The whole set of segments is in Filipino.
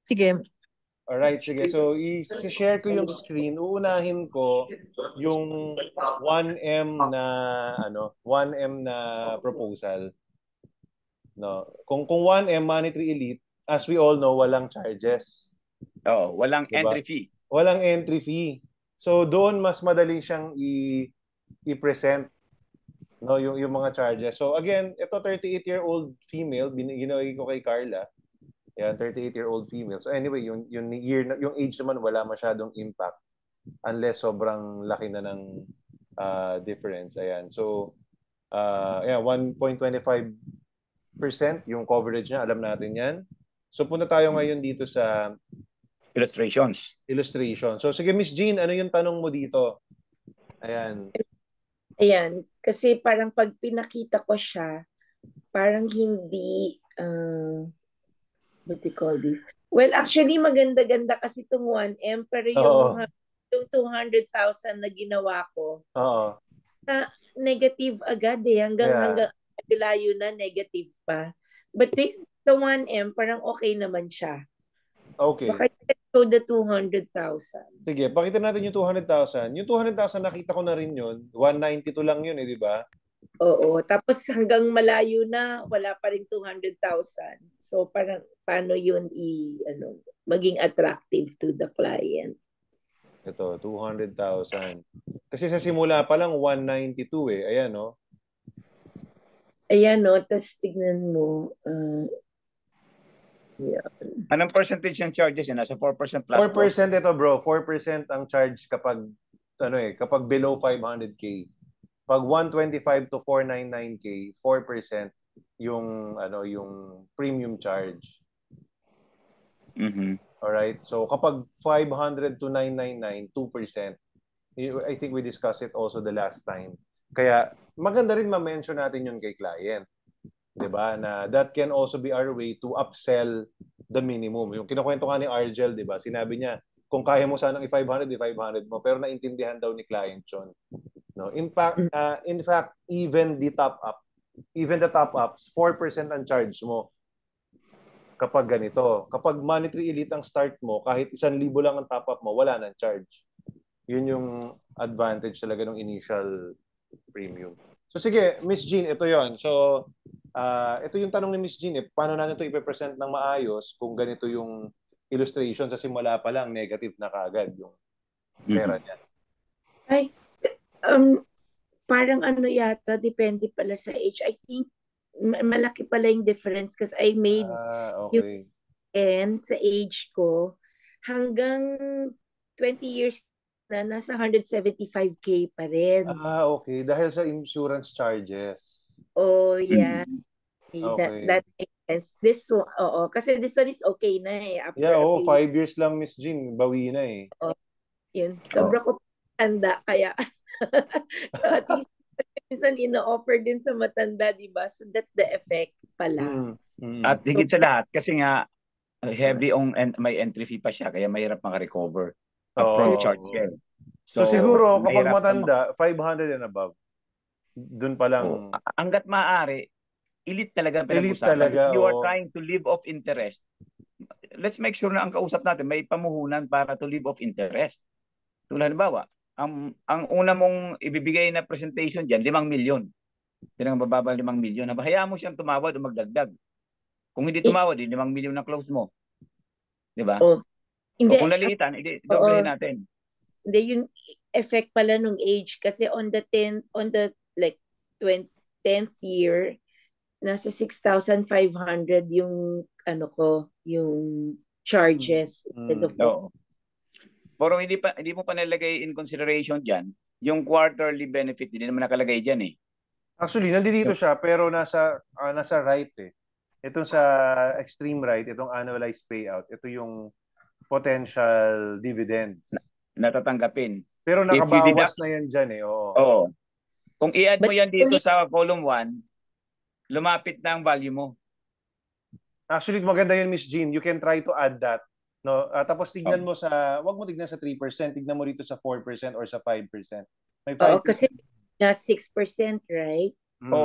Sige. Alright, sige. So, i-share ko yung screen. Uunahin ko yung 1M na 1M na proposal, no. Kung 1M Monetary Elite, as we all know, walang charges, Oo, walang 'di ba? entry fee. Walang entry fee. So, doon mas madali siyang i-present, no, yung mga charges. So, again, ito 38-year-old female, ginawin ko kay Carla. Yan, 38-year-old female. So anyway, yung age naman wala masyadong impact unless sobrang laki na ng difference. Ayan. So yeah, 1.25% yung coverage niya, alam natin 'yan. So punta tayo ngayon dito sa Illustrations. illustration. So sige Miss Jean, ano yung tanong mo dito? Ayan. Ayan, kasi parang pag pinakita ko siya, parang hindi, what do you call this? Well, actually, maganda-ganda kasi itong 1M, pero Oo. yung 200,000 na ginawa ko, Oo. na negative agad eh, hanggang layo na negative pa. But the 1M, parang okay naman siya. Okay. Baka you can show the 200,000. Sige, pakita natin yung 200,000. Yung 200,000 nakita ko na rin yun. 192 lang yun eh, di ba? Oo, tapos hanggang malayo na, wala pa rin 200,000. So parang paano yun maging attractive to the client? Ito, 200,000. Kasi sa simula pa lang, 192 eh. Ayan, no? Ayan, no? Tapos tignan mo. Yeah. Anong percentage yung charges yun? Nasa 4% plus 4% ito, bro. 4% ang charge kapag, kapag below 500K. Pag 125 to 499K, 4% yung premium charge. Mm-hmm. Alright? So, kapag 500 to 999, 2%. I think we discussed it also the last time. Kaya, maganda rin ma-mention natin yun kay client. 'Di ba? Na that can also be our way to upsell the minimum. Yung kinukwento nga ni Argel, 'di ba? Sinabi niya, kung kaya mo sanang i-500, i-500 mo, pero naintindihan daw ni client 'yon. No? In fact, even the top ups, 4% ang charge mo kapag ganito. Kapag Monetary Elite ang start mo, kahit 1,000 lang ang top up mo, wala nang charge. Yun yung advantage talaga ng initial premium. So sige, Miss Jean, ito yon. So, ito yung tanong ni Miss Jean, paano natin ito i-present ng maayos kung ganito yung illustration sa simula pa lang, negative na kaagad yung pera niya. Ay, parang yata, depende pala sa age. I think, malaki pala yung difference kasi I made yung Okay. end sa age ko hanggang 20 years na nasa 175K pa rin. Okay. Dahil sa insurance charges. Oh, yeah. Okay. That makes sense. This one, oo. Kasi this one is okay na eh. After Yeah, a 5 years lang, Miss Jean. Bawi na eh. yun. Sobra ko tanda. Kaya, so at least, minsan ino-offer din sa matanda, di ba? So that's the effect pala. At higit sa lahat, kasi nga, heavy on may entry fee pa siya, kaya mahirap maka-recover. Upfront charge yan. So siguro, kapag matanda, 500 and above. Doon pa lang. Hanggat maaari, elite talaga Elite pinag-usapan. talaga, If you are trying to live off interest, let's make sure na ang kausap natin may pamuhunan para to live off interest. Tulad halimbawa, ang una mong ibibigay na presentation diyan, 5 milyon. Pinakababa 5 milyon. Hayaan mo siyang tumawad o magdagdag. Kung hindi tumawad, 5 milyon na close mo. 'Di ba? Hindi, kung naliitan, doblehin natin. Hindi, yung effect pala nung age kasi on the 10th year, nasa 6,500 yung yung charges. Pero hindi mo pa nalagay in consideration diyan yung quarterly benefit, hindi naman nakalagay diyan eh. Actually, nandito siya pero nasa right eh. Itong sa extreme right, itong annualized payout, ito yung potential dividends natatanggapin. Pero nakabawas na yan dyan eh. Oo. Kung i-add mo yan dito sa column 1, lumapit na ang value mo. Actually, maganda yun, Miss Jean. You can try to add that. No? Tapos tignan mo wag mo tignan sa 3%, tignan mo dito sa 4% or sa 5%. May 5%. Oo, kasi na 6%, right?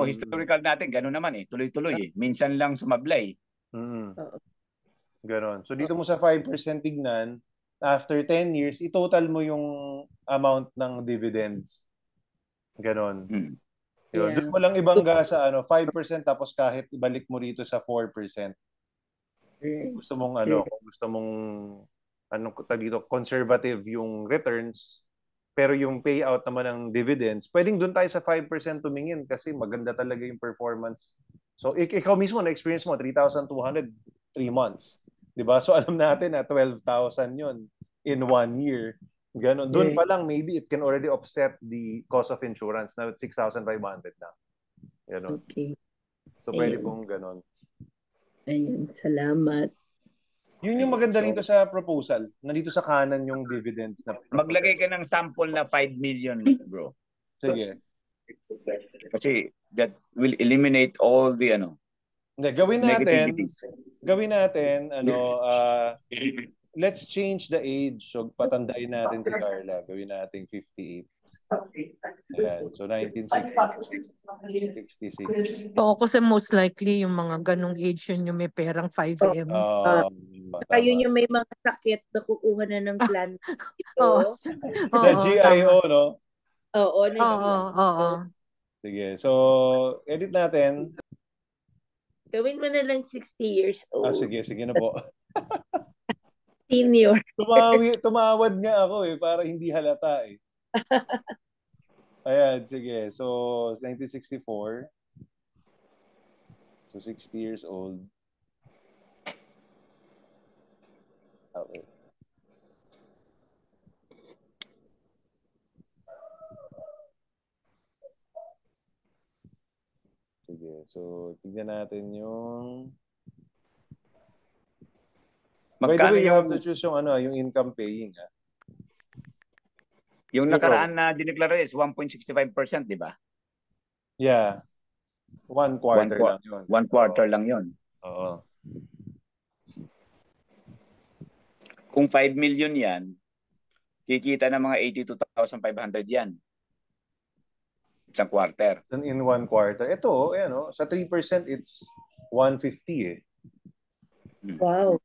Historical natin, gano'n naman eh. Tuloy-tuloy eh. Minsan lang sumablay. Ganon. So dito mo sa 5% tignan, after 10 years, i-total mo yung amount ng dividends. Ganon. Yun. Doon Yeah. mo lang ibangga sa 5% tapos kahit ibalik mo rito sa 4%. Gusto mong kung gusto mong dito, conservative yung returns, pero yung payout naman ng dividends, pwedeng doon tayo sa 5% tumingin kasi maganda talaga yung performance. So ikaw mismo na-experience mo 3,200 3 months. 'Di ba? So alam natin na 12,000 yun in 1 year. Ganon. Doon pa lang maybe it can already offset the cost of insurance na 6,500 na. Ganon. Okay. So pwede pong ganon. Ayun, salamat. Yun yung maganda rito sa proposal. Nandito sa kanan yung dividends na Maglagay ka ng sample na 5 million, bro. Sige. Kasi that will eliminate all the Hindi, gawin natin, negativities. let's change the age. So patandain natin si Carla. Gawin natin 58. Ayan. So 1966. Oo, kasi most likely yung mga ganong age yun yung may perang 5M. Ayun yung may mga sakit na kukuha na ng plan dito. Oo. Na GIO, no? Oo, na Oo. Sige. So, edit natin. Gawin mo na lang 60 years old. Sige na po. Senior. Tumawad nga ako para hindi halata Ayan, sige. So, 1964. So, 60 years old. Okay. Sige. So, tignan natin yung... By the way, you have to choose yung income paying. Yung nakaraan na dineklara is 1.65%, di ba? Yeah. 1 quarter lang yun. 1 quarter lang yun. Oo. Kung 5 million yan, kikita ng mga 82,500 yan. Isang quarter. In 1 quarter. Ito, sa 3% it's 150 Wow.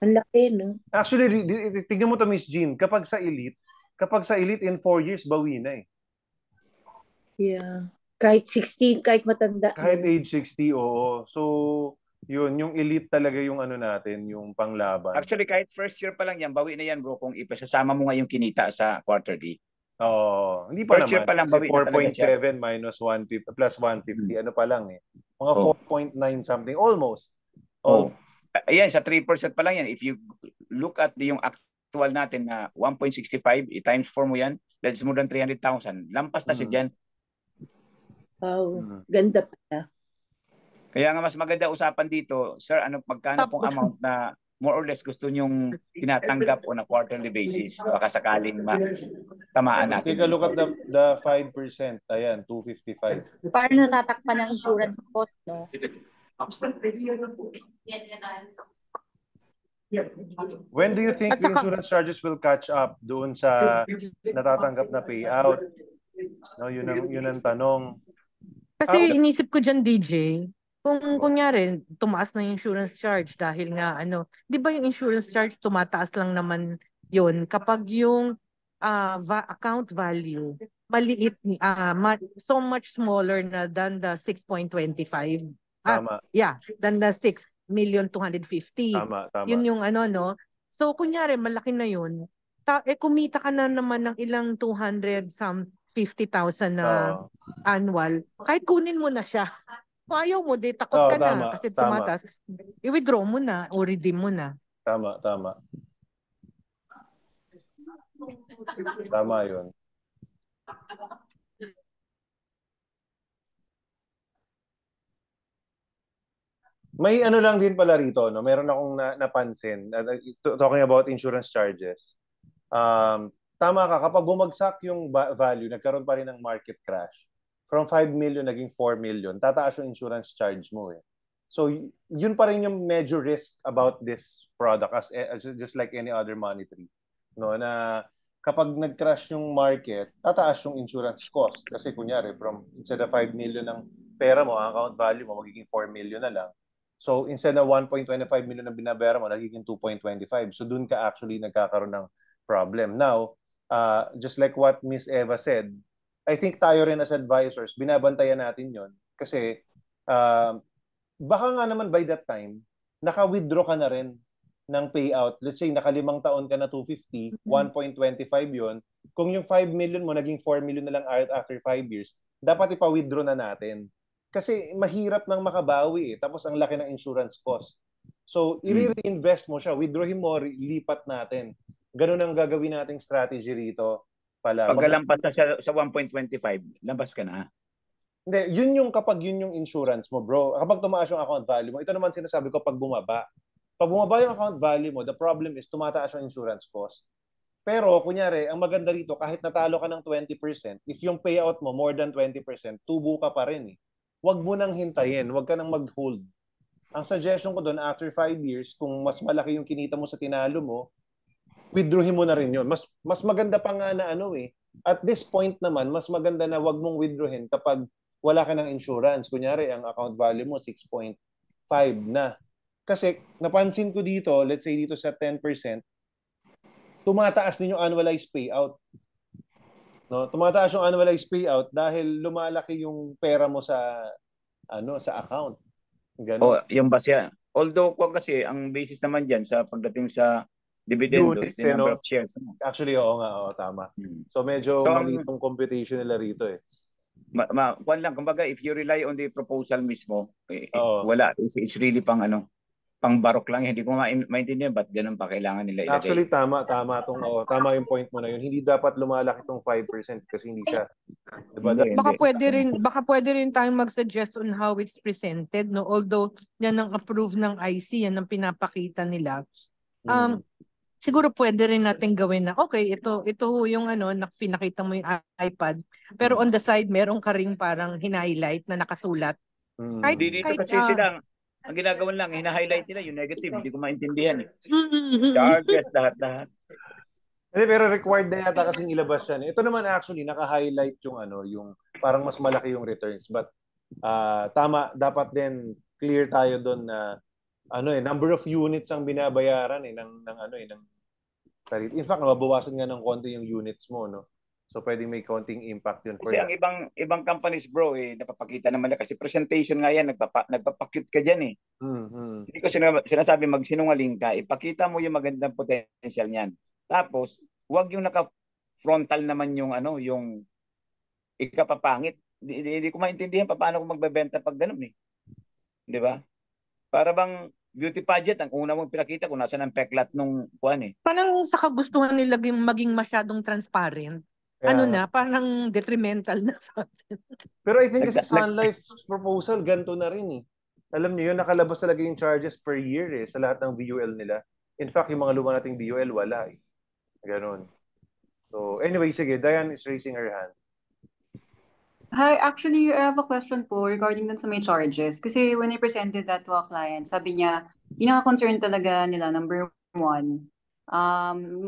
Ang laki, no? Actually, tignan mo to, Miss Jean. Kapag sa elite in 4 years, bawi na Yeah. Kahit 16, kahit matanda. Kahit age 60, oo. So, yun, yung elite talaga yung natin, yung panglaban. Actually, kahit first year pa lang yan, bawi na yan, bro, kung ipasasama mo nga yung kinita sa quarterly. Oo. Hindi pa first naman. Year pa lang, bawi 4.7 minus 150 plus 150. Ano pa lang Mga 4.9 something. Almost. Ayan, sa 3% pa lang yan. If you look at yung actual natin na 1.65, i-times 4 mo yan, that's more than 300,000. Lampas na siya dyan. Wow. Ganda pala. Kaya nga mas maganda usapan dito, sir, magkano pong amount na more or less gusto nyong tinatanggap on a quarterly basis? Baka sakaling tamaan natin. Take a look at the 5%. Ayan, 255. Paano natatakpan ng insurance cost, no? When do you think the insurance charges will catch up doon sa natatanggap na payout? No, yun ang tanong. Kasi inisip ko dyan, DJ, kung kunyari, tumaas na yung insurance charge dahil nga, di ba yung insurance charge tumataas lang naman yun kapag yung account value maliit, so much smaller na than the 6.25. Tama. Than the 6,250,000. Tama. Yun yung no? So, kunyari, malaki na yun. Kumita ka na naman ng ilang 250,000 na annual. Kahit kunin mo na siya. Kung ayaw mo, takot ka na kasi tumatas. I-withdraw mo na o redeem mo na. Tama. Tama yun. May lang din pala rito, no? Meron akong napansin. Talking about insurance charges. Tama ka, kapag bumagsak yung value, nagkaroon pa rin ng market crash. From 5 million naging 4 million, tataas yung insurance charge mo So, yun pa rin yung major risk about this product as just like any other monetary. No, na kapag nag-crash yung market, tataas yung insurance cost. Kasi kunyari, instead of 5 million ng pera mo, ang account value mo, magiging 4 million na lang. So instead na 1.25 million na binabayaran mo, nagiging 2.25. So doon ka actually nagkakaroon ng problem. Now, just like what Miss Eva said, I think tayo rin as advisors, binabantayan natin yon kasi baka nga naman by that time, naka-withdraw ka na rin ng payout. Let's say, naka 5 taon ka na 250, 1.25 yon. Kung yung 5 million mo, naging 4 million na lang after 5 years, dapat ipa-withdraw na natin. Kasi mahirap nang makabawi eh. Tapos ang laki ng insurance cost. So, i-reinvest mo siya. Withdrawin mo, lipat natin. Ganun ang gagawin nating strategy rito. Pagkalampas sa 1.25, lampas ka na. Hindi, kapag yun yung insurance mo, bro. Kapag tumaas yung account value mo, ito naman sinasabi ko pag bumaba. Pag bumaba yung account value mo, the problem is tumataas yung insurance cost. Pero, kunyari, ang maganda rito, kahit natalo ka ng 20%, if yung payout mo more than 20%, tubo ka pa rin eh. Huwag mo nang hintayin, huwag ka nang mag-hold. Ang suggestion ko doon, after 5 years, kung mas malaki yung kinita mo sa tinalo mo, withdrawin mo na rin yun. Mas maganda pa nga na at this point naman, mas maganda na huwag mong withdrawin kapag wala ka ng insurance. Kunyari, ang account value mo 6.5 na. Kasi napansin ko dito, let's say dito sa 10%, tumataas din yung annualized payout. No, tumataas yung annualized payout dahil lumalaki yung pera mo sa account. Ganun. Yung base. Although kasi ang basis naman diyan sa pagdating sa dividend is the number of shares. Actually, oo nga, tama. So medyo mali itong computation nila rito eh. Kwan lang, kumbaga if you rely on the proposal mismo, wala. It's really pang barok lang. Hindi ko maintindihan ba't ganun pa kailangan nila ilagay. Actually, tama yung point mo na yun. Hindi dapat lumalaki itong 5% kasi hindi siya. Diba? Baka pwede rin tayong mag-suggest on how it's presented, no? Although yan ang approve ng IC, yan ang pinapakita nila. Siguro pwede rin natin gawin na okay, ito yung pinakita mo yung iPad, pero on the side meron ka ring parang hina-highlight na nakasulat. Dito kasi sila ang ginagawa lang, hina-highlight nila yung negative. Hindi ko maintindihan. Charges, lahat. Pero required na yata kasing ilabas yan. Ito naman actually, naka-highlight yung parang mas malaki yung returns. But tama, dapat din clear tayo doon na number of units ang binabayaran in fact, mababawasan nga ng konti yung units mo, no? So pwedeng may konting impact yun. Kasi ang ibang companies, bro, napapakita naman na kasi presentation nga yan, nagpapakute ka dyan eh. Hindi ko sinasabi magsinungaling ka, ipakita mo yung magandang potential niyan. Tapos, huwag yung naka-frontal naman yung yung ikapapangit. Hindi ko maintindihan paano ko magbebenta pag ganun eh. Di ba? Para bang beauty pageant, ang una mong pinakita kung nasa ng peklat nung kuwan eh. Parang sa kagustuhan nila maging masyadong transparent. Parang detrimental na sa atin. Pero I think kasi Sun Life's proposal, ganito na rin eh. Alam niyo yun, nakalabas talaga yung charges per year eh, sa lahat ng VUL nila. In fact, yung mga luma nating VUL, wala eh. Ganon. So anyway, sige, Diane is raising her hand. Hi, actually, I have a question po regarding dun sa may charges. Kasi when I presented that to a client, sabi niya, yung concern talaga nila, number 1,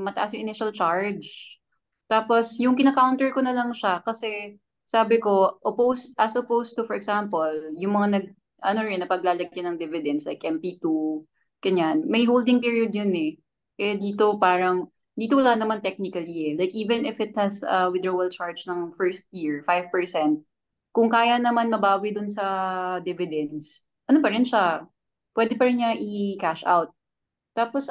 mataas yung initial charge. Tapos, yung kina-counter ko na lang siya kasi sabi ko, as opposed to, for example, yung mga napaglalagyan ng dividends like MP2, kanyan, may holding period yun eh. Dito dito wala naman technically eh. Like even if it has withdrawal charge ng first year, 5%, kung kaya naman mabawi dun sa dividends, pa rin siya? Pwede pa rin niya i-cash out. Tapos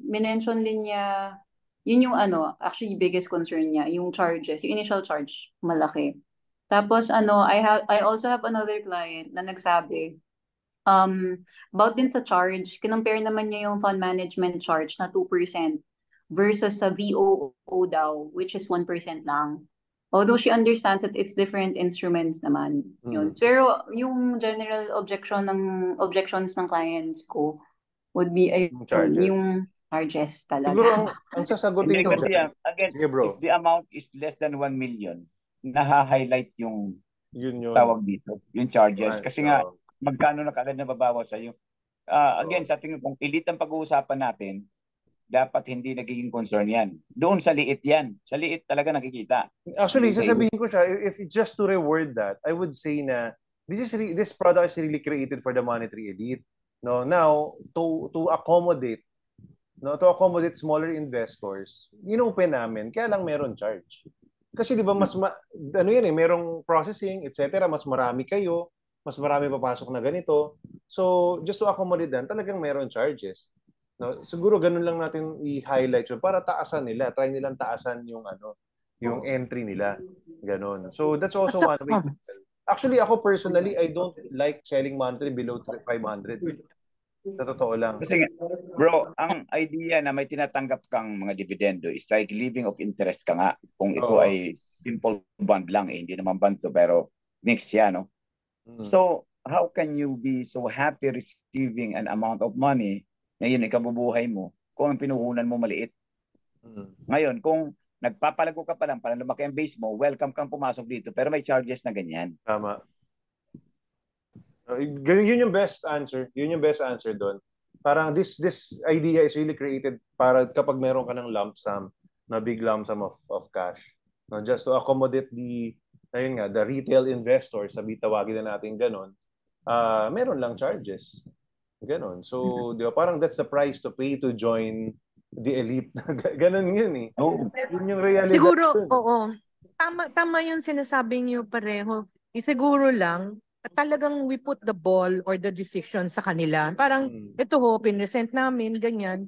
minention din niya, yun yung actually biggest concern niya, yung charges, yung initial charge, malaki. Tapos I also have another client na nagsabi, about din sa charge, kinompare naman niya yung fund management charge na 2% versus sa VOO daw, which is 1% lang. Although she understands that it's different instruments naman. Yun. Pero yung general objections ng clients ko would be yung charges talaga. Siguro ang sasagutin ko. Kasi again, sige, if the amount is less than 1 million, naha-highlight yung tawag dito, yung charges. Kasi nga, magkano na kagad nababawas sa'yo. Again, sa tingin kong elite ang pag-uusapan natin, dapat hindi nagiging concern yan. Doon sa liit yan. Sa liit talaga nakikita. Actually, sasabihin ko siya, if just to reword that, I would say na this product is really created for the monetary elite. No, now to accommodate smaller investors, inopen namin, kaya lang meron charge. Kasi 'di ba ano yan merong processing, etc. Mas marami kayo, mas marami papasok na ganito. So, just to accommodate that, talagang meron charges. No, siguro ganun lang natin i-highlight yun para taasan nila, try nilang taasan yung entry nila. Ganun. So, that's also one way. Actually, ako personally, I don't like selling monthly below 500. Sa totoo lang. Kasi bro, ang idea na may tinatanggap kang mga dividendo is like living of interest ka nga. Kung ito ay simple bond lang, hindi naman bond to, pero mix yan, no? So, how can you be so happy receiving an amount of money na yun ikabubuhay mo kung ang pinuhunan mo maliit? Ngayon, kung nagpapalago ka pa lang, para lumaki ang base mo, welcome kang pumasok dito, pero may charges na ganyan. Tama. Yun yung best answer. Yun yung best answer doon. Parang this idea is really created para kapag meron ka ng lump sum, na big lump sum of cash. No, just to accommodate the retail investors, sabi tawagin na natin ganon, meron lang charges. Ganon. So, di ba, parang that's the price to pay to join the elite. Ganon yun eh. Yun yung realidad. Siguro, oo. Tama yung sinasabi niyo pareho. Siguro lang, talagang we put the ball or the decision sa kanila. Parang, ito ho, pinresent namin, ganyan.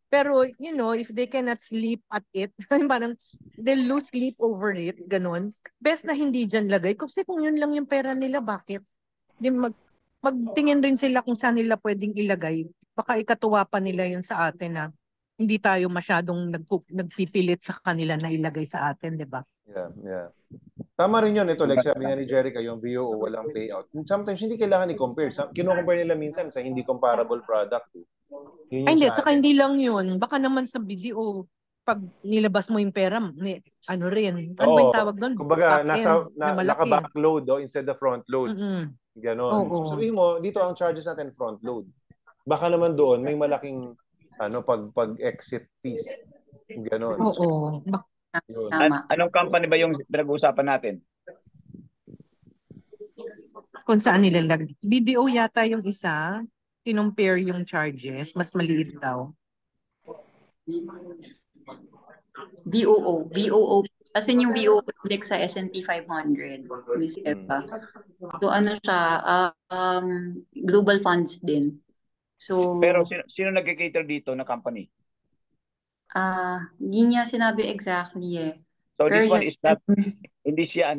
Pero, if they cannot sleep at it, parang they'll lose sleep over it, ganun. Best na hindi dyan lagay. Kasi kung yun lang yung pera nila, bakit? Di magtingin rin sila kung saan nila pwedeng ilagay. Baka ikatuwa pa nila yun sa atin na hindi tayo masyadong nagpipilit sa kanila na ilagay sa atin, di ba? Yeah. Tama rin yun. Ito, like sabi nga ni Jerica, yung VOO, walang payout. Sometimes hindi kailangan i-compare. Kino-compare nila minsan sa hindi comparable product. Ay, hindi. Saka hindi lang yun. Baka naman sa video, pag nilabas mo yung pera, ano rin. Ano ba yung tawag doon? Kumbaga, naka-backload instead of front load. Ganon. So, sabihin mo, dito ang charges natin front load. Baka naman doon, may malaking pag-exit fees. Ganon. Oo. Anong company ba yung pinag-uusapan natin? Kung saan nilalagay. BDO yata yung isa. Kinumpare yung charges. Mas maliit daw. VOO. As in yung VOO index sa S&P 500. Miss Eva. So ano siya, global funds din. So, pero sino nag-cater dito na company? Hindi niya sinabi exactly eh. So this one is not, hindi siya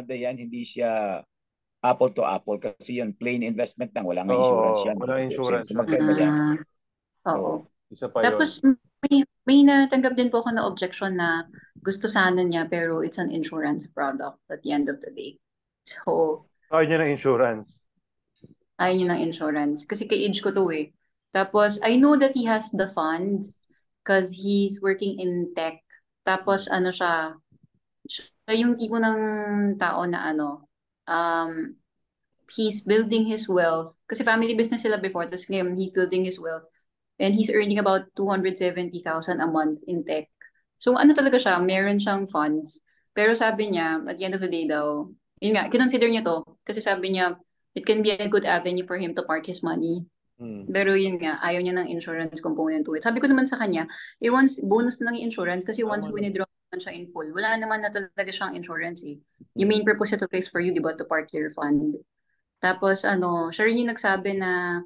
Dayan, hindi siya apple to apple kasi yun plain investment lang, wala nga insurance yan. Wala insurance. Oo. Isa pa tapos yun. may natanggap din po ako na objection na gusto sana niya pero it's an insurance product at the end of the day. So, ayaw niya ng insurance. Ayaw niya ng insurance. Kasi kay age ko to eh. Tapos, I know that he has the funds because he's working in tech. Tapos, siya yung tipo ng tao na he's building his wealth. Kasi family business sila before. Tapos ngayon, he's building his wealth. And he's earning about 270,000 a month in tech. So, talaga siya, meron siyang funds. Pero sabi niya, at the end of the day daw, yun nga, kinonsider niya to. Kasi sabi niya, it can be a good avenue for him to park his money. Pero yun nga, ayaw niya ng insurance component to it. Sabi ko naman sa kanya, once bonus na lang yung insurance kasi once winidraw naman siya in full, wala naman na talaga siyang insurance eh. Yung main purpose ito is for you, di ba, to park your fund. Tapos siya rin yung nagsabi na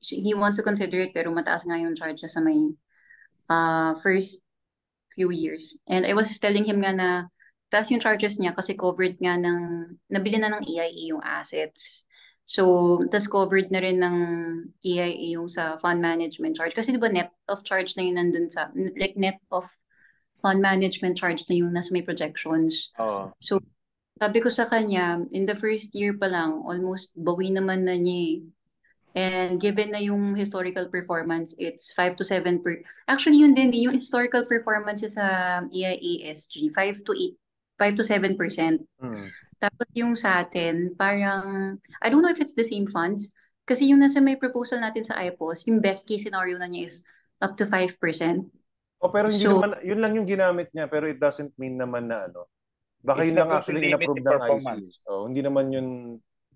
he wants to consider it pero mataas nga yung charge sa may first few years. And I was telling him nga na taas yung charges niya kasi covered nga nabili na ng EIA yung assets. So, tas covered na rin ng EIA yung sa fund management charge. Kasi di ba net of charge na yun nandun sa, like net of fund management charge na yung nasa may projections. So, sabi ko sa kanya, in the first year pa lang, almost bawi naman na niya eh. And given na yung historical performance, it's 5 to 7 Actually, yun din, yung historical performance sa EIA SG, 5 to 7%. Tapos yung sa atin, parang, I don't know if it's the same funds, kasi yung nasa may proposal natin sa IPOS, yung best case scenario na niya is up to 5%. Pero hindi naman, yun lang yung ginamit niya, pero it doesn't mean naman na Baka It's yun not lang going to actually limit in-approve the ng IC. performance. Hindi naman yun,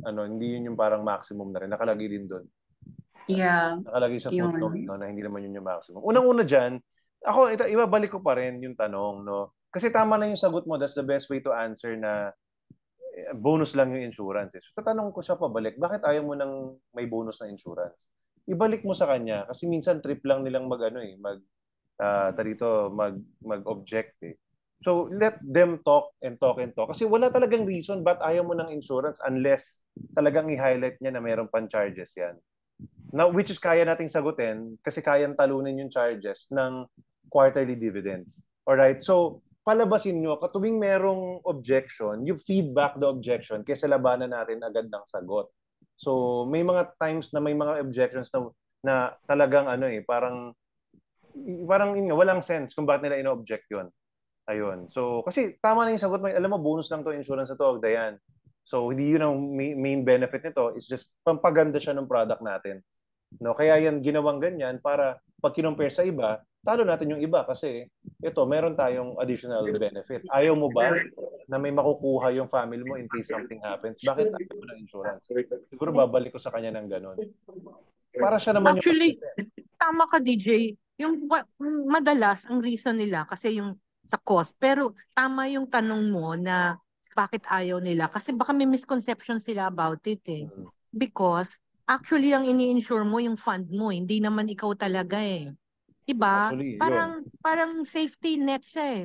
hindi yun yung parang maximum na rin. Nakalagay din doon. Yeah, Nakalagay sa footnote, yun. no, na hindi naman yun yung maximum. Unang-una dyan, ibabalik ko pa rin yung tanong, no? Kasi tama na yung sagot mo, that's the best way to answer na bonus lang yung insurance. So, tatanong ko siya pabalik, bakit ayaw mo nang may bonus na insurance? Ibalik mo sa kanya kasi minsan trip lang nilang mag-object eh. So, let them talk and talk and talk. Kasi wala talagang reason ba't ayaw mo ng insurance unless talagang i-highlight niya na meron pang charges yan. Now, which is kaya nating sagutin kasi kayang talunin yung charges ng quarterly dividends. Alright? So, palabasin nyo, katuwing merong objection, you feedback the objection kaysa labanan natin agad ng sagot. So, may mga times na may mga objections na talagang parang walang sense kung bakit nila ino-object yun. Ayun. So, kasi tama na yung sagot mo. Alam mo, bonus lang to insurance na to, Dayan. So, hindi yun ang main benefit nito. It's just pampaganda siya ng product natin. No, kaya yan ginawang ganyan para pag kinumpare sa iba, talo natin yung iba kasi ito, meron tayong additional benefit. Ayaw mo ba na may makukuha yung family mo in case something happens? Bakit ayaw mo ng insurance? Siguro babalik ko sa kanya ng ganun. Para siya naman Actually, tama ka, DJ. Yung madalas, ang reason nila kasi yung sa cost. Pero tama yung tanong mo na bakit ayaw nila. Kasi baka may misconception sila about it eh. Because actually, ang ini-insure mo yung fund mo. Hindi naman ikaw talaga eh. Diba? Actually, Parang safety net siya eh.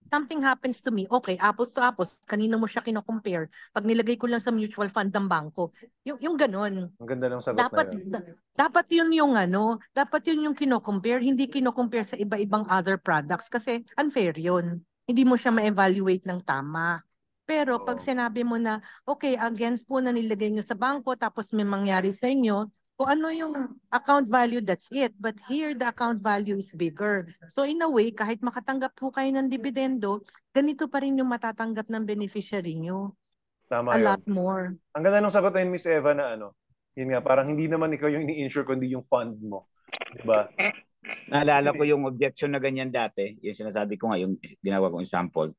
Something happens to me, okay, apples to apples, kanino mo siya kino-compare? Pag nilagay ko lang sa mutual fund ng bangko, yung ganun. Ang ganda ng sagot Dapat, na yun. dapat yun yung kino-compare, hindi kino-compare sa iba-ibang other products kasi unfair yun. Hindi mo siya ma-evaluate ng tama. Pero pag sinabi mo na, okay, against po na nilagay nyo sa bangko, tapos may mangyari sa inyo, kung ano yung account value, that's it. But here, the account value is bigger. So in a way, kahit makatanggap po kayo ng dividendo, ganito pa rin yung matatanggap ng beneficiary nyo. Tama A yun. lot more. Ang ganda ng sagot na yun, Miss Eva, na yun nga, parang hindi naman ikaw yung ini-insure kundi yung fund mo. Diba? Naalala ko yung objection na ganyan dati, yung sinasabi ko nga, yung ginawa kong example,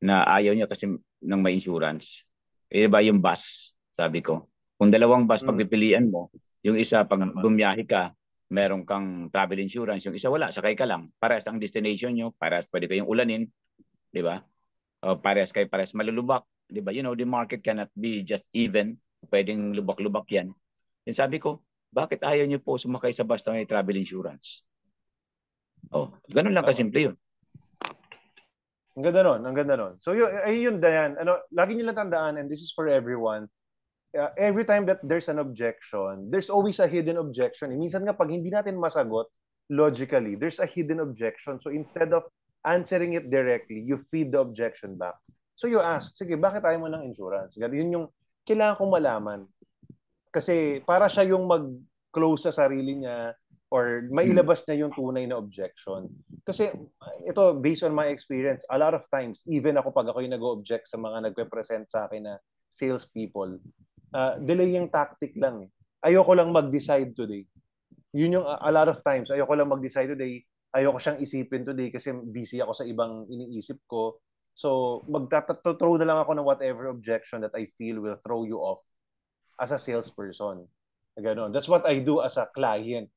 na ayaw niya kasi ng may insurance. Diba yung bus, sabi ko. Kung dalawang bus pagpipilian mo, yung isa pag bumiyahe ka, meron kang travel insurance, yung isa wala, sakay ka lang. Parehas ang destination nyo, parehas pwede kayong ulanin, di ba? Parehas malulubak, di ba? You know, the market cannot be just even, pwedeng lubak-lubak yan. Then sabi ko, bakit ayaw nyo po sumakay sa bus na may travel insurance? Ganun lang kasimple yun. Ang ganda nun. So yun, Dayan, lagi nyo lang tandaan, and this is for everyone, every time that there's an objection, there's always a hidden objection. Minsan nga pag hindi natin masagot logically, there's a hidden objection. So instead of answering it directly, you feed the objection back. So you ask, sige, bakit ayaw mo ng insurance? Yun yung kailangan kong malaman. Kasi para siya yung mag-close sa sarili niya or mailabas niya yung tunay na objection. Kasi ito, based on my experience, a lot of times, even ako pag ako yung nag-object sa mga nagpe-present sa akin na salespeople, delaying tactic lang. Ayoko lang mag-decide today. Yun yung a lot of times. Ayoko lang mag-decide today. Ayoko siyang isipin today kasi busy ako sa ibang iniisip ko. So, throw na lang ako ng whatever objection that I feel will throw you off as a salesperson. Ganon. That's what I do as a client.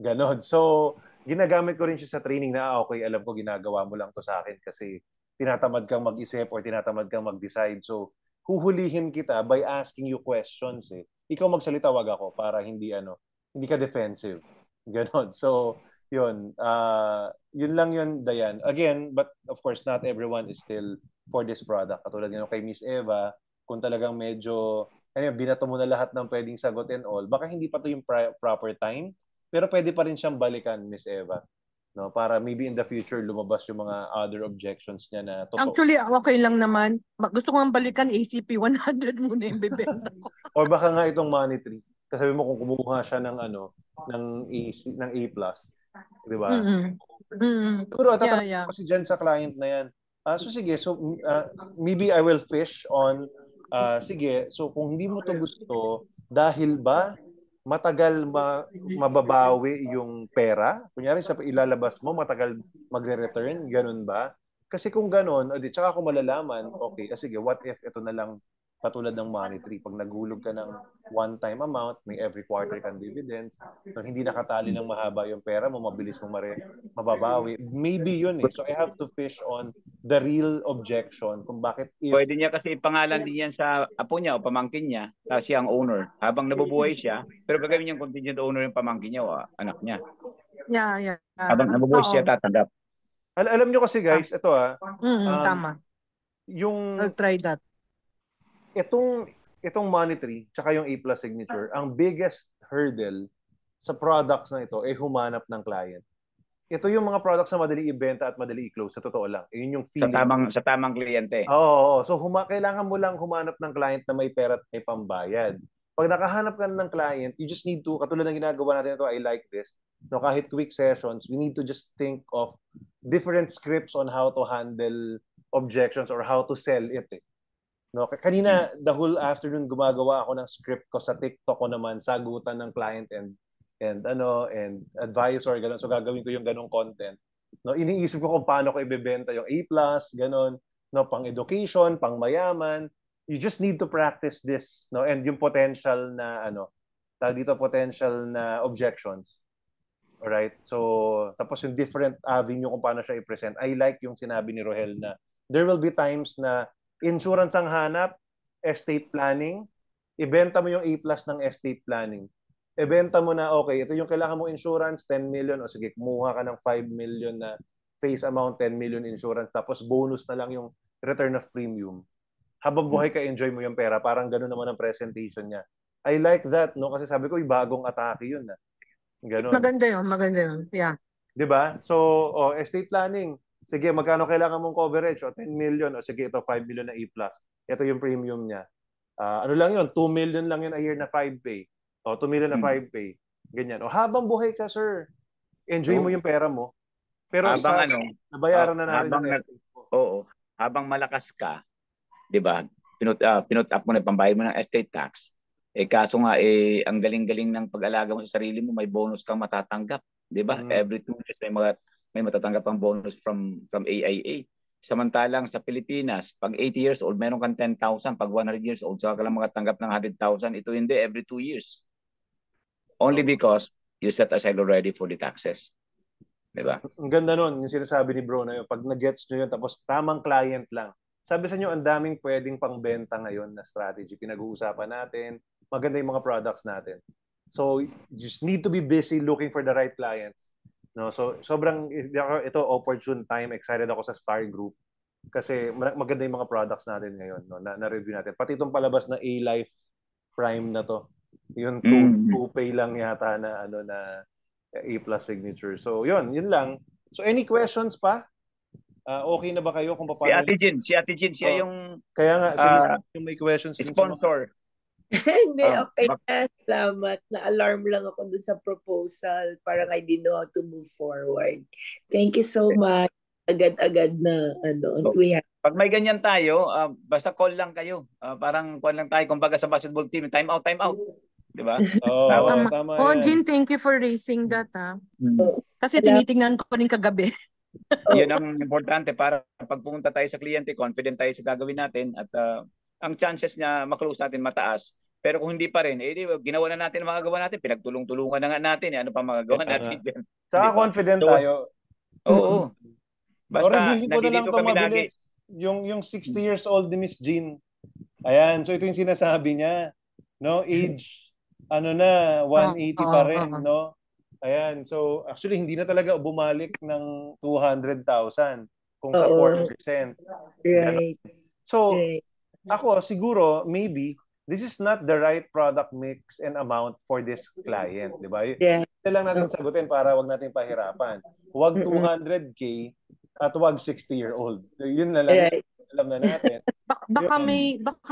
Ganon. So, ginagamit ko rin siya sa training na, okay, alam ko ginagawa mo lang to sa akin kasi tinatamad kang mag-isip or tinatamad kang mag-decide. So, huhulihin kita by asking you questions eh. Ikaw magsalita, wag ako para hindi ka defensive. Ganon. So, yun. Yun lang yun, Dayan. Again, but of course, not everyone is still for this product. Katulad yun kay Miss Eva, kung talagang medyo, binato mo na lahat ng pwedeng sagot and all, baka hindi pa to yung proper time, pero pwede pa rin siyang balikan, Miss Eva. No, para maybe in the future lumabas yung mga other objections niya na totoo. Actually, okay lang naman. Gusto ko nga balikan ACP 100 muna yung bebenta ko. Or baka nga itong Money Tree. Kasi mo kung kumuha siya ng ng A+, di ba? Siguro tatanungin ko si Jen sa client na yan. So sige, so maybe I will fish on sige, so kung hindi mo to gusto, dahil ba matagal mababawi yung pera? Kunyari sa ilalabas mo, matagal magre-return, ganun ba? Kasi kung ganon, o di, tsaka ako malalaman, okay, sige, what if ito na lang katulad ng money tree, pag naghulog ka ng one-time amount, may every quarter kang dividends, so hindi nakatali ng mahaba yung pera mo, mabilis mo mababawi. Maybe yun eh. So I have to fish on the real objection kung bakit if... Pwede niya kasi ipangalan din yan sa apo niya o pamangkin niya, tapos siya ang owner. Habang nabubuhay siya, pero gagawin niyang contingent owner yung pamangkin niya o anak niya. Yeah. Habang nabubuhay siya, Oo. tatanggap. Alam niyo kasi guys, ito Tama. yung I'll try that. itong money tree tsaka yung A+ signature, ang biggest hurdle sa products na ito ay humanap ng client. Ito yung mga products na madali ibenta at madali i-close, sa totoo lang. Yun yung feeling. Sa tamang kliyente. Oo. So kailangan mo lang humanap ng client na may pera at may pambayad. Pag nakahanap ka ng client, you just need to, katulad ng ginagawa natin ito, I like this. No, kahit quick sessions, we need to just think of different scripts on how to handle objections or how to sell it. No, kanina the whole afternoon gumagawa ako ng script ko sa TikTok ko naman, sagutan ng client and advisor, ganun. So gagawin ko yung ganung content. No, iniisip ko kung paano ko ibebenta yung A+, ganun, no, pang education, pang mayaman. You just need to practice this, no, and yung potential na potential na objections. Alright? So tapos yung different avenue kung paano siya i-present. I like yung sinabi ni Rohel na there will be times na insurance ang hanap, estate planning, ibenta mo yung A+ ng estate planning. Ibenta mo na, okay, ito yung kailangan mong insurance, 10 million, o sige, kumuha ka ng 5 million na face amount, 10 million insurance, tapos bonus na lang yung return of premium. Habang buhay ka, enjoy mo yung pera. Parang gano'n naman ang presentation niya. I like that, no? Kasi sabi ko, bagong atake yun. Ganun. Maganda yun. Yeah. Diba? So, estate planning. Sige, magkano kailangan mong coverage? O 10 million. O sige, ito 5 million na A+. Ito yung premium niya. Ano lang yun? 2 million lang yun a year na 5 pay. O 2 million na 5 pay. Ganyan. O habang buhay ka, sir, enjoy mo yung pera mo. Pero nabayaran na natin yung estate mo. Oo. Habang malakas ka, di ba? Pinut up mo na pambayad mo ng estate tax. Kaso nga, ang galing-galing ng pag-alaga mo sa sarili mo, may bonus kang matatanggap. Di ba? Every 2 years may matatanggap ang bonus from AIA. Samantalang sa Pilipinas, pag 80 years old, meron kang 10,000. Pag 100 years old, saka ka lang makatanggap ng 100,000. Ito hindi, every 2 years. Only because you set aside already for the taxes. Diba? Ang ganda nun, yung sinasabi ni bro na yun. Pag nag-gets nyo yun, tapos tamang client lang. Sabi sa inyo, ang daming pwedeng pangbenta ngayon na strategy. Pinag-uusapan natin. Maganda yung mga products natin. So, you just need to be busy looking for the right clients. No, so sobrang ito opportune time, excited ako sa Star Group kasi maganda yung mga products natin ngayon, no, na review natin. Pati itong palabas na A-Life Prime na to. Yung 2-pay lang yata na na A+ signature. So yun lang. So any questions pa? Okay na ba kayo kung paano? Si Ate Jean, siya yung kaya nga yung may questions sponsor. Hindi, okay na. Salamat. Na-alarm lang ako dun sa proposal. Parang I didn't know how to move forward. Thank you so much. Agad-agad na Pag may ganyan tayo, basta call lang kayo. Parang call lang tayo. Kumbaga sa basketball team, time out. Diba? Tama yan. Jean, thank you for raising that. Kasi tinitingnan ko rin kagabi. Yan ang importante para pag pumunta tayo sa kliyente, confident tayo sa gagawin natin at ang chances niya maklose natin mataas. Pero kung hindi pa rin, ginawa na natin ang magagawa natin, pinagtulong-tulungan na nga natin, ano pa magagawa natin dyan. Saka confident tayo. Oo. Basta nandito kami lagi. Yung 60 years old ni Miss Jean. Ayan, so ito yung sinasabi niya. No, age, 180 pa rin, no? Ayan, so actually hindi na talaga bumalik ng 200,000 kung sa 4%. Right. So, ako siguro maybe this is not the right product mix and amount for this client, di ba? Yeah. Ito lang natin sagutin para wag natin pahirapan. Huwag 200K at huwag 60-year-old. Yun na lang. Right. Alam na natin. Baka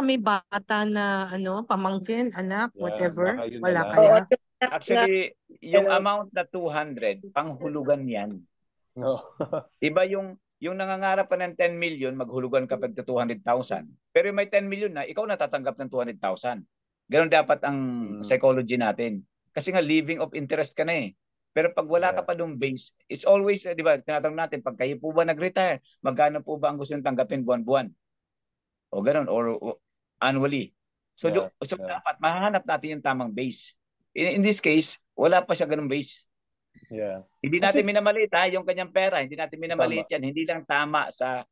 may bata na pamangkin, anak, whatever. Wala kaya. Actually, yung amount na 200, panghulugan yan. No. Iba yung nangangarap ka ng 10 million, maghulugan ka pag 200,000. Pero may 10 million na, ikaw natatanggap ng 200,000. Ganon dapat ang psychology natin. Kasi nga, living of interest ka na eh. Pero pag wala ka pa doon base, it's always, di ba, tinatanong natin, pag kayo po ba nag-retire, magkano po ba ang gusto nyo tanggapin buwan-buwan? O ganun, or annually. So, dapat mahanap natin yung tamang base. In this case, wala pa siya ganung base. Yeah. Hindi natin minamaliit yung kanyang pera, hindi natin minamaliit yan. Hindi lang tama sa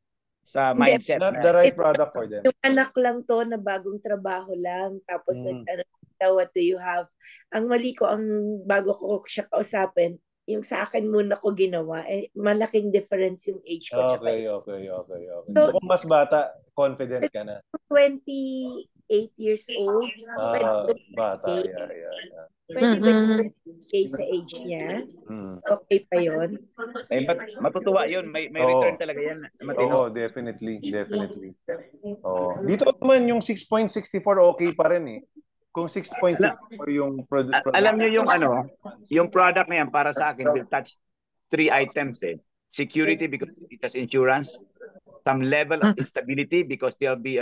Hindi, mindset. Not the right product for them. yung anak lang to na bagong trabaho lang, tapos nagtanong, what do you have? Ang mali ko, ang bago ko siya kausapin, yung sa akin muna ko ginawa, malaking difference yung age ko. Okay. So, kung mas bata, confident ka na. 28 years old. Bata, yeah. 28 sa age niya. Okay pa yun. Matutuwa yun. May return talaga yan. Oo, definitely. Dito naman yung 6.64 okay pa rin eh. Kung 6.64 yung product. Alam niyo yung yung product na yan para sa akin will touch 3 items eh. Security because it has insurance, some level of stability because there'll be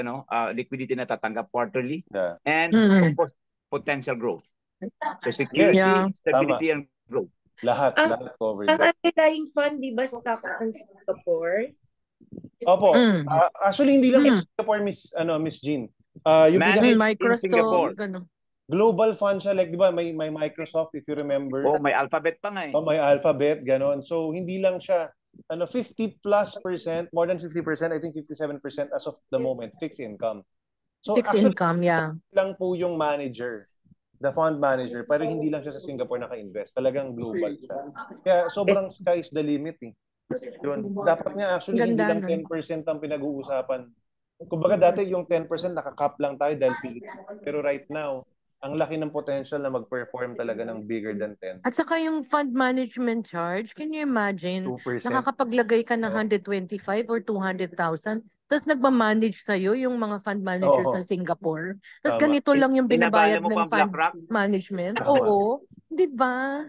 liquidity na tatanggap quarterly, and of course potential growth. So security, stability, and growth. Lahat covered. Ang underlying fund, di ba, stocks ng Singapore? Opo. Actually, hindi lang Singapore, Miss Jean. Yung Microsoft, global fund siya, like, di ba, may Microsoft, if you remember. May Alphabet pa nga eh. May Alphabet, ganon. So, hindi lang siya, 50+%, more than 50%, I think 57% as of the moment, fixed income. So, fixed income, lang po yung manager, the fund manager, pero hindi lang siya sa Singapore naka-invest. Talagang global siya. Kaya sobrang sky's the limit eh. Yun. Dapat nga actually hindi lang 10% ang pinag-uusapan. Kumbaga dati yung 10% nakakap lang tayo dahil Philippines. Pero right now, ang laki ng potential na mag-perform talaga ng bigger than 10. At saka yung fund management charge, can you imagine? 2%. Nakakapaglagay ka ng 125 or 200,000. Tapos nagmamanage sa'yo yung mga fund managers ng Singapore. Tapos ganito lang yung binabayad ng fund management. Oo. Di ba?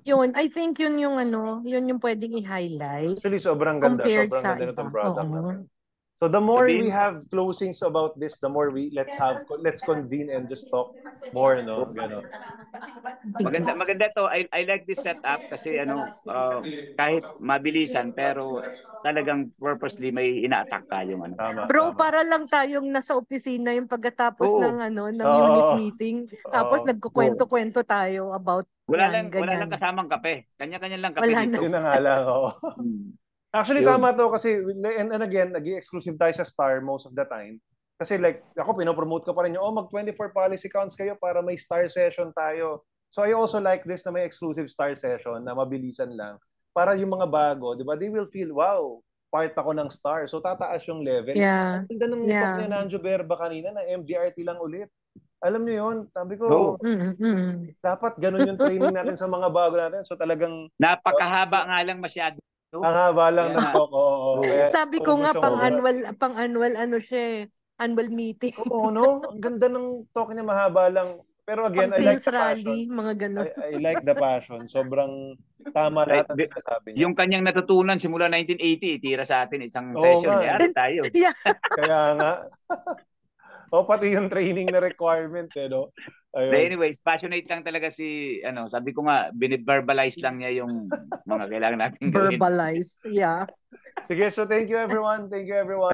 Yun. I think yun yung yun yung pwedeng i-highlight. Actually, sobrang ganda. Compared Sobrang sa ganda iba. ng product. So the more we have closings about this, the more let's convene and just talk more, no? Gano. Maganda to. I like this setup kasi kahit mabilisan pero talagang purposely may ina-attack tayong Bro, para lang tayong nasa opisina yung pagkatapos ng unit meeting. Tapos nagkukwento-kwento tayo about wala lang kasamang kape. Kanya-kanya lang kape dito. Yun na nga lang, Actually, tama to kasi, and again, nag-exclusive tayo sa Star most of the time. Kasi like, ako, pinopromote ko pa rin yung, mag-24 policy counts kayo para may Star session tayo. So I also like this na may exclusive Star session na mabilisan lang. Para yung mga bago, di ba, they will feel, wow, part ako ng Star. So tataas yung level. Yeah. Ganda ng talk niya na Anjo Berba kanina na MDRT lang ulit. Alam niyo yun, sabi ko, dapat ganun yung training natin sa mga bago natin. So talagang... Napakahaba nga lang masyado. Ang haba lang ng talk. Sabi ko nga, pang-annual siya, annual meeting. Oo, no? Ang ganda ng talk niya, mahaba lang. Pero again, I like the rally, passion. mga ganun. I like the passion. Sobrang tama lahat ang sinasabi niya. Yung kanyang natutunan simula 1980, itira sa atin isang session. Yari tayo. Kaya nga. Pati yung training na requirement, no? Anyways, passionate lang talaga sabi ko nga, biniverbalize lang niya yung mga kailangan natin gawin. Verbalize, yeah. Sige, so thank you everyone.